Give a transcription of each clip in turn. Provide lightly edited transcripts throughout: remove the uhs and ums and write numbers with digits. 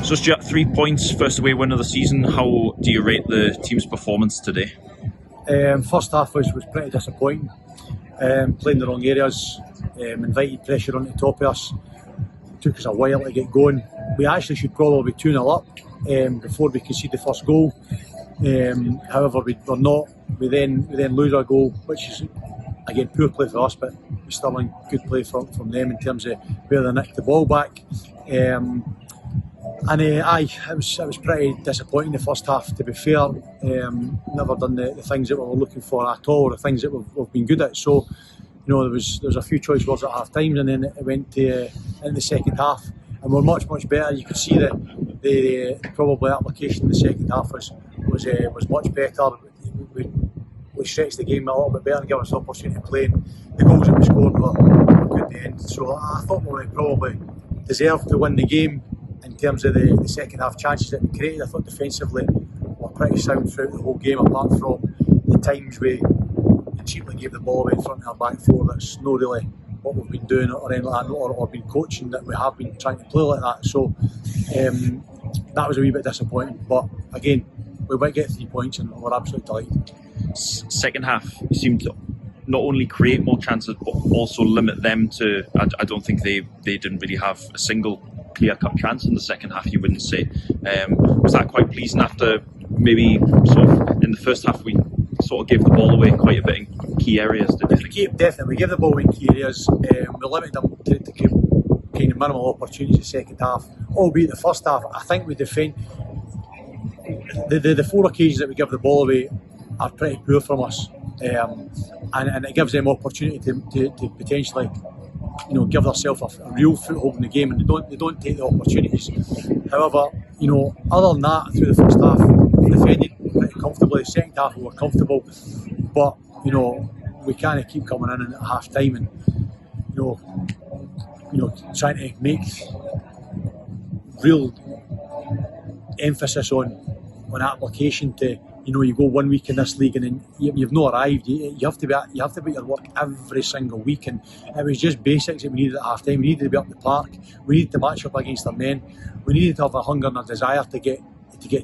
So Stuart, 3 points, first away win of the season. How do you rate the team's performance today? First half was pretty disappointing. Playing the wrong areas, invited pressure on the top of us. Took us a while to get going. We actually should probably be 2-0 up before we concede the first goal. However, we're not. We then lose our goal, which is again poor play for us, but Stirling good play from them in terms of where they nicked the ball back. It was pretty disappointing the first half. To be fair, never done the things that we were looking for at all, or the things that we've been good at. So, there was a few choice words at half time, and then it went to in the second half, and we're much better. You could see that the probably application in the second half was much better. We stretched the game a little bit better and gave us the opportunity to play. The goals that we scored were good at the end. So I thought we probably deserved to win the game in terms of the second half chances that we created. I thought defensively we were pretty sound throughout the whole game, apart from the times we cheaply gave the ball away in front of our back four. That's not really what we've been doing or anything like that, or been coaching that we have been trying to play like that. So that was a wee bit disappointing. But again, we might get 3 points and we're absolutely delighted. Second half, you seemed to not only create more chances but also limit them to. I don't think they didn't really have a single clear-cut chance in the second half, you wouldn't say. Was that quite pleasing after maybe sort of in the first half we sort of gave the ball away quite a bit in key areas, did you think? Definitely, we gave the ball away in key areas. We limited them to keep kind of minimal opportunities in the second half, albeit the first half. I think we defend the 4 occasions that we give the ball away are pretty poor from us, and it gives them opportunity to potentially give themselves a real foothold in the game, and they don't take the opportunities. However, other than that, through the first half we defended pretty comfortably. The second half we were comfortable, but we kind of keep coming in at half time and trying to make real emphasis on application to you go 1 week in this league and then you've not arrived. You have to be at your work every single week, and it was just basics that we needed at half time. We needed to be up in the park. We needed to match up against our men. We needed to have a hunger and a desire to get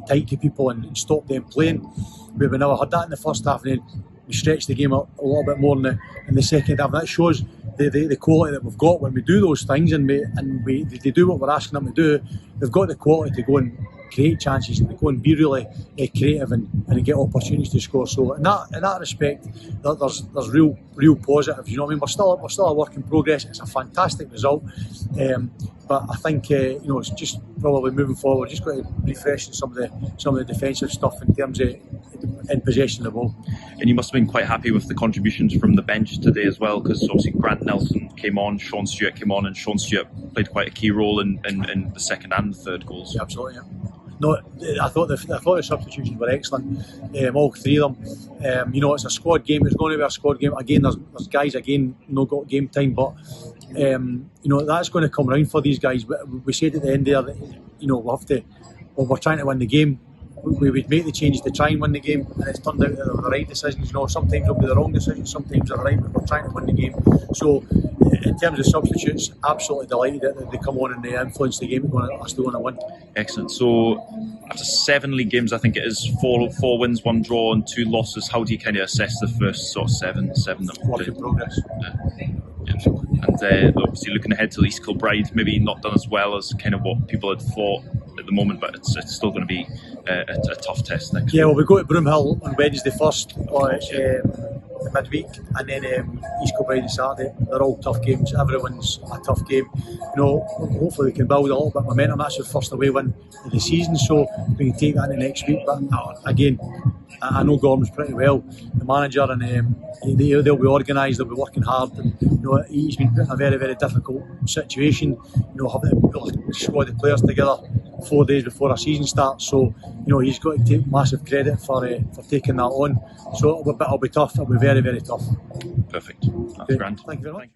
tight to people and stop them playing. We never had that in the first half, and then we stretched the game a little bit more in the second half. That shows the quality that we've got when we do those things, and they do what we're asking them to do. They've got the quality to go and create chances and to go and be really creative and get opportunities to score. So in that respect, there's real positives. You know what I mean? We're still a work in progress. It's a fantastic result, but I think it's just probably moving forward. We're just got to refresh some of the defensive stuff in terms of in possession of the ball. And you must have been quite happy with the contributions from the bench today as well, because obviously Grant Nelson came on, Sean Stewart came on, and Sean Stewart played quite a key role in the second and the third goals. Yeah, absolutely. Yeah. No, I thought the substitutions were excellent. All 3 of them. It's a squad game. It's going to be a squad game. Again, there's guys not got game time, but that's going to come round for these guys. We said at the end there that we're trying to win the game. We would make the changes to try and win the game, and it's turned out that they were the right decisions. Sometimes they'll be the wrong decisions, sometimes they're right, but we're trying to win the game. So in terms of substitutes, absolutely delighted that they come on and they influence the game and us going to win. Excellent. So after 7 league games, I think it is 4 wins, 1 draw and 2 losses. How do you kind of assess the first sort of seven that work in progress? And obviously looking ahead to East Kilbride, maybe not done as well as kind of what people had thought at the moment, but it's still going to be a tough test next week. Well, we go to Broomhill on Wednesday first, midweek, and then East Kilbride on Saturday. They're all tough games. Everyone's a tough game. Hopefully we can build a little bit of momentum. That's our first away win of the season, so we can take that in the next week. But again, I know Gorham's pretty well, the manager, and they'll be organised, they'll be working hard, and he's been put in a very, very difficult situation, having to put a squad of players together 4 days before our season starts. So he's got to take massive credit for taking that on. So it'll be tough. It'll be very, very tough. Perfect. That's grand. Thank you very much.